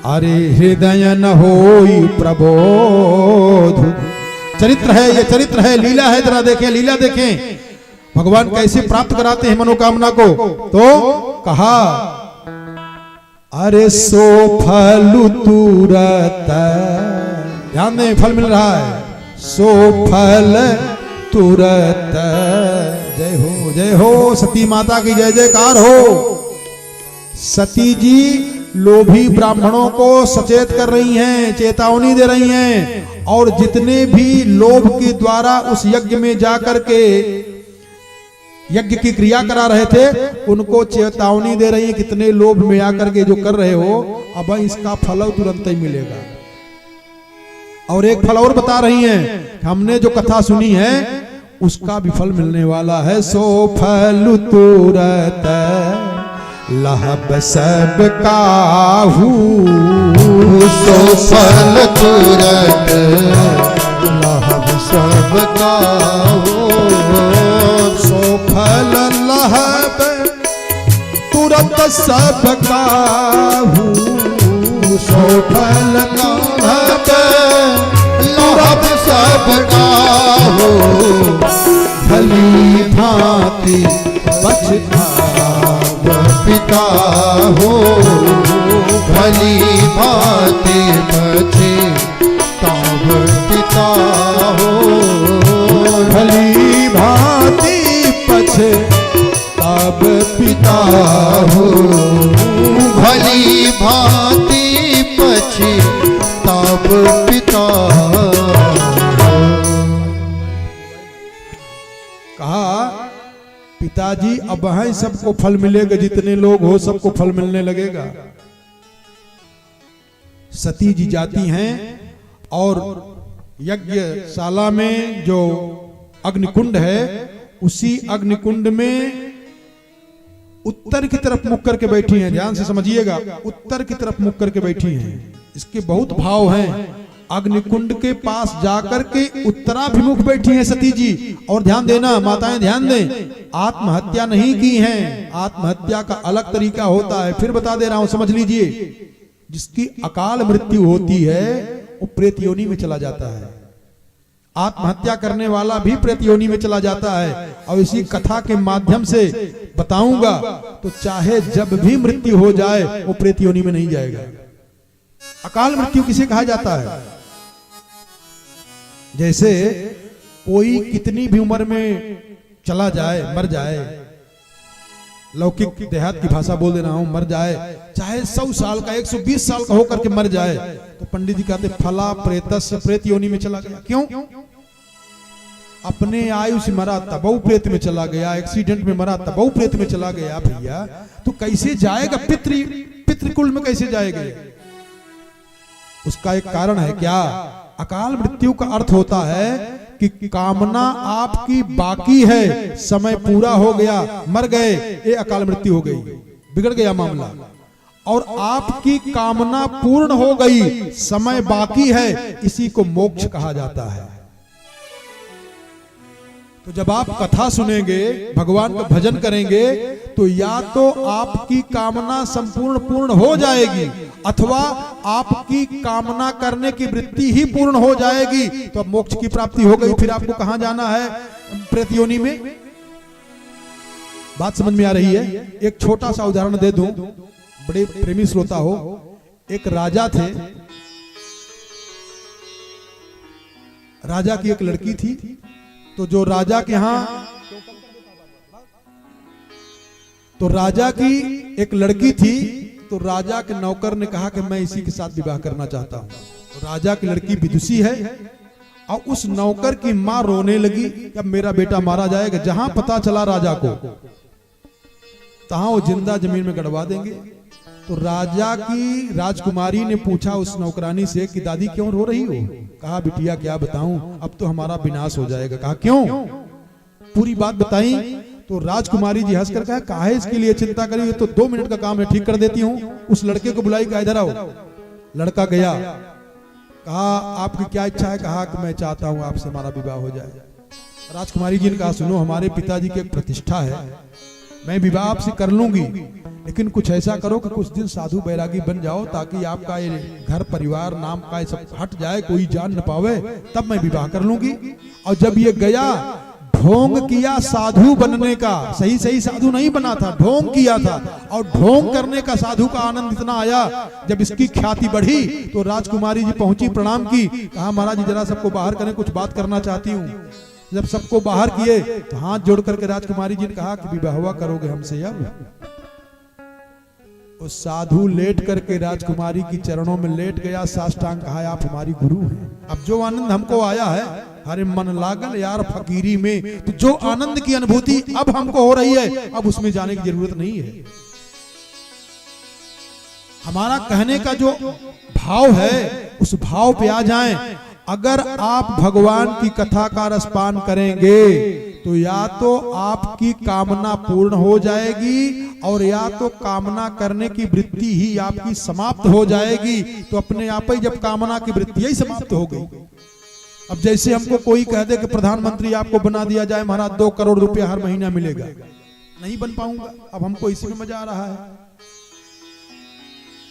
अरे हृदय न होई प्रबोध। चरित्र है, ये चरित्र है, लीला है, जरा देखें, लीला देखें भगवान कैसे प्राप्त कराते हैं मनोकामना को। तो कहा अरे सो फल तुरत, ध्यान दें फल मिल रहा है, सो फल तुरत। जय हो सती माता की जय जयकार हो। सती जी लोभी ब्राह्मणों को सचेत कर रही हैं, चेतावनी दे रही हैं, और जितने भी लोभ के द्वारा उस यज्ञ में जाकर के यज्ञ की क्रिया करा रहे थे उनको चेतावनी दे रही है, कितने लोभ में आकर के जो कर रहे हो अब इसका फल तुरंत ही मिलेगा। और एक फल और बता रही हैं, हमने जो कथा सुनी है उसका भी फल मिलने वाला है। सो फल तुरत लाभ सब काहू, सो फल तुरत लाभ सब काहू, सो फल लाभ तुरत सब काहू, सो फल लाभ लाभ सब काहू, भली भांति पछताव पिता हो, भली भांति पछताव पिता हो, भली भांति पछताव पिता हो, भली भांति पछताव पिता। कहा पिताजी अब है सबको फल मिलेगा, जितने लोग हो सबको फल मिलने लगेगा। सती जी जाती हैं और यज्ञशाला में जो अग्निकुंड है उसी अग्निकुंड में उत्तर की तरफ मुख करके बैठी हैं। ध्यान से समझिएगा, उत्तर की तरफ मुख करके बैठी हैं। इसके बहुत भाव हैं। अग्निकुंड के पास जाकर के उत्तराभिमुख बैठी हैं सती जी। और ध्यान देना माताएं, ध्यान दें, आत्महत्या नहीं की है, आत्महत्या का अलग तरीका होता है, फिर बता दे रहा हूं, समझ लीजिए। जिसकी अकाल मृत्यु होती है वो प्रेत योनि में चला जाता है। आत्महत्या करने वाला भी प्रेत योनि में चला जाता है। और इसी कथा के माध्यम से बताऊंगा, तो चाहे जब भी मृत्यु हो जाए वो प्रेत योनि में नहीं जाएगा। अकाल मृत्यु किसे कहा जाता है? जैसे कोई कितनी भी उम्र में चला जाए, मर जाए, लौकिक देहात की भाषा बोल दे रहा हूं, मर जाए, चाहे 100 साल का 120 साल का होकर के मर जाए, तो पंडित जी कहते फला प्रेतस्य प्रेत योनि में चला गया। क्यों? अपने आयु से मरा तब प्रेत में चला गया, एक्सीडेंट में मरा तब प्रेत में चला गया। भैया तो कैसे जाएगा? पितृकुल में कैसे जाएगा? उसका एक कारण है क्या? अकाल मृत्यु का अर्थ होता है कि कामना आपकी बाकी है, समय पूरा हो गया, मर गए, ये अकाल मृत्यु हो गई, बिगड़ गया मामला। और आपकी कामना पूर्ण हो गई, समय बाकी है, इसी को मोक्ष कहा जाता है। तो जब आप कथा सुनेंगे, भगवान का भजन करेंगे, तो या तो आपकी कामना संपूर्ण पूर्ण हो जाएगी, अथवा आपकी कामना करने की वृत्ति ही पूर्ण हो जाएगी, तो अब मोक्ष की प्राप्ति हो गई। फिर आपको कहां जाना है? प्रेत योनि में। बात समझ में आ रही है? एक छोटा सा उदाहरण दे दूं, बड़े प्रेमी श्रोता हो। एक राजा थे, राजा की एक लड़की थी। तो जो राजा के यहां, तो राजा की एक लड़की थी, तो राजा के नौकर ने कहा कि मैं इसी के साथ विवाह करना चाहता हूं। तो राजा की लड़की विदुषी है, और उस नौकर की मां रोने लगी कि अब मेरा बेटा मारा जाएगा। जहां पता चला राजा को, तहां वो जिंदा जमीन में गड़वा देंगे। तो राजा की राजकुमारी ने पूछा उस नौकरानी से कि दादी क्यों रो रही हो? कहा बिटिया क्या बताऊं, अब तो हमारा विनाश हो जाएगा। कहा क्यों? पूरी बात बताई। तो राजकुमारी जी हंस कर कहा काहे इसके लिए चिंता करी, ये तो 2 मिनट का काम है, ठीक कर देती हूँ। उस लड़के को बुलाई, कहा इधर आओ। लड़का गया, कहा आपकी क्या इच्छा है? कहा कि मैं चाहता हूं आपसे हमारा विवाह हो जाए। राजकुमारी जी ने कहा सुनो, हमारे पिताजी की एक प्रतिष्ठा है, मैं विवाह आपसे कर लूंगी, लेकिन कुछ ऐसा करो कि कुछ दिन साधु बैरागी बन जाओ, ताकि आपका ये घर परिवार नाम का ये सब हट जाए, कोई जान न पावे, तब मैं विवाह कर लूंगी। और जब ये गया, ढोंग किया साधु बनने का, सही सही साधु नहीं बना था, ढोंग किया था। और ढोंग करने का साधु का आनंद इतना आया, जब इसकी ख्याति बढ़ी तो राजकुमारी जी पहुंची, प्रणाम की, कहा महाराज जी जरा सबको बाहर करें, कुछ बात करना चाहती हूँ। जब सबको बाहर किए तो हाथ जोड़ करके राजकुमारी जी ने कहा कि विवाह करोगे हमसे? अब उस साधु लेट करके राजकुमारी की चरणों में लेट गया, साष्टांग कहा आप हमारी गुरु हैं। अब जो आनंद हमको आया है, हरे मन लागल यार फकीरी में, तो जो आनंद की अनुभूति अब हमको हो रही है, अब उसमें जाने की जरूरत नहीं है। हमारा कहने का जो भाव है, उस भाव पे आ जाएं। अगर आप भगवान की कथा का रसपान करेंगे तो या तो आपकी कामना पूर्ण हो जाएगी, और या तो कामना करने की वृत्ति ही आपकी समाप्त हो जाएगी। तो अपने आप ही जब कामना की वृत्ति ही समाप्त हो गई। अब जैसे हमको कोई कह दे कि प्रधानमंत्री आपको बना दिया जाए महाराज, 2 करोड़ रुपया हर महीना मिलेगा, नहीं बन पाऊंगा। अब हमको इसी में मजा आ रहा है,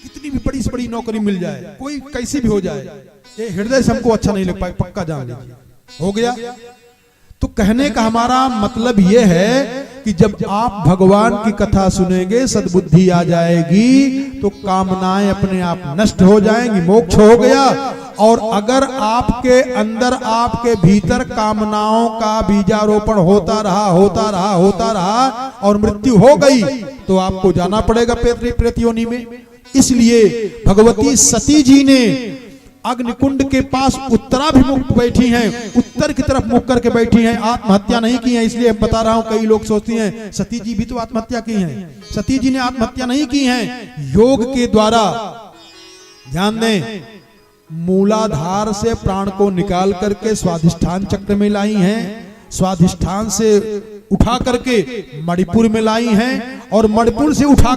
कितनी भी बड़ी से बड़ी नौकरी मिल जाए, कोई कैसी भी हो जाए, ये हृदय से हमको अच्छा नहीं लग पाए, पक्का जान लीजिए, हो गया। तो कहने का हमारा मतलब यह है कि जब आप भगवान की कथा सुनेंगे, सद्बुद्धि आ जाएगी, तो कामनाएं अपने आप नष्ट हो जाएंगी, मोक्ष हो गया। और अगर आपके अंदर, आपके भीतर कामनाओं का बीजारोपण होता रहा और मृत्यु हो गई, तो आपको जाना पड़ेगा प्रेत योनि में। इसलिए भगवती सती जी ने अग्निकुंड के पास उत्तराभिमुख बैठी हैं, उत्तर की तरफ मुख करके बैठी हैं, आत्महत्या नहीं की है। इसलिए बता रहा हूं, कई लोग सोचते हैं सती जी भी तो आत्महत्या की हैं। सती जी ने आत्महत्या नहीं की है, योग के द्वारा, ध्यान दें, मूलाधार से प्राण को निकाल करके स्वाधिष्ठान चक्र में लाई हैं, स्वाधिष्ठान से उठा करके मणिपुर में लाई हैं, और मणिपुर से उठा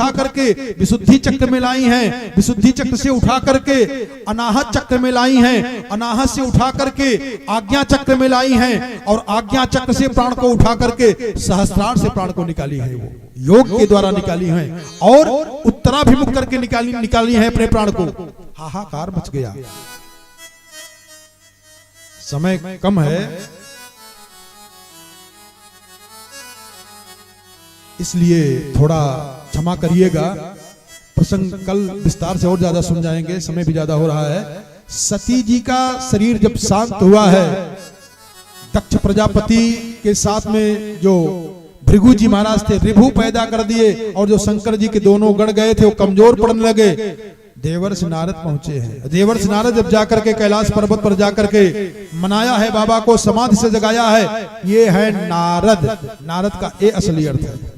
करके विशुद्धि चक्र में लाई हैं, विशुद्धि चक्र से उठा करके अनाहत चक्र में लाई हैं, अनाहत से उठा करके आज्ञा चक्र में लाई हैं, और आज्ञा चक्र से प्राण को उठा करके सहस्त्रार से प्राण को निकाली है, वो योग के द्वारा निकाली हैं, और उत्तराभिमुख करके निकाली है अपने प्राण को। हाहाकार मच गया। समय कम है, इसलिए थोड़ा क्षमा करिएगा। प्रसंग कल विस्तार से और ज्यादा सुन जाएंगे, समय भी ज्यादा हो रहा है। सती जी का शरीर जब शांत हुआ है, दक्ष प्रजापति के साथ में जो भृगु जी महाराज थे, रिभु पैदा कर दिए, और जो शंकर जी के दोनों गण गए थे वो कमजोर पड़ने लगे। देवर्षि नारद पहुंचे हैं। देवर्षि नारद जब जाकर के कैलाश पर्वत पर जाकर के मनाया है, बाबा को समाधि से जगाया है, ये है नारद। नारद का ये असली अर्थ है।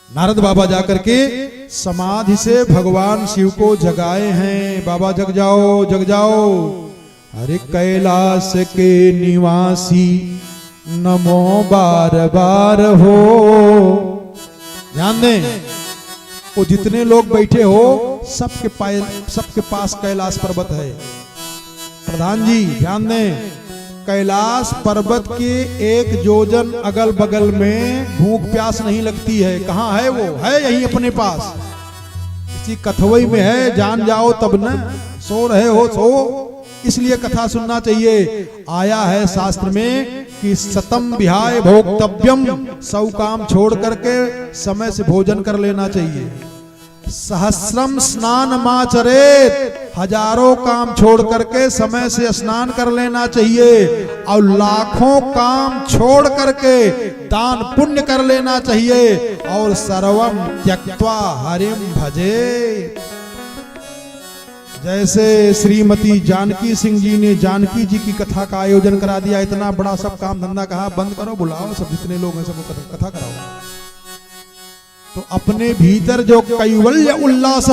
नारद बाबा जाकर के समाधि से भगवान शिव को जगाए हैं। बाबा जग जाओ, जग जाओ। अरे कैलाश के निवासी नमो बार बार हो। ध्यान दें, वो जितने लोग बैठे हो सबके पास कैलाश पर्वत है। प्रधान जी ध्यान दें, कैलाश पर्वत के 1 योजन अगल बगल में भूख प्यास नहीं लगती है। कहाँ है वो? है यहीं अपने पास, इसी कथवई में है। जान जाओ तब न, सो रहे हो सो। इसलिए कथा सुनना चाहिए। आया है शास्त्र में कि सतम विहाय भोक्तव्यम, 100 काम छोड़ करके समय से भोजन कर लेना चाहिए। सहस्रम स्नान माचरेत, हजारों काम छोड़ करके समय से स्नान कर लेना चाहिए। और लाखों काम छोड़ करके दान पुण्य कर लेना चाहिए। और सर्वम त्यक्त्वा हरिम भजे। जैसे श्रीमती जानकी सिंह जी ने जानकी जी की कथा का आयोजन करा दिया, इतना बड़ा सब काम धंधा कहा बंद करो, बुलाओ सब जितने लोग हैं सबको कथा कराओ। तो अपने भीतर जो कैवल्य उल्लास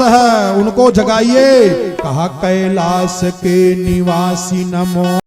है उनको जगाइए। कहा कैलाश के निवासी नमो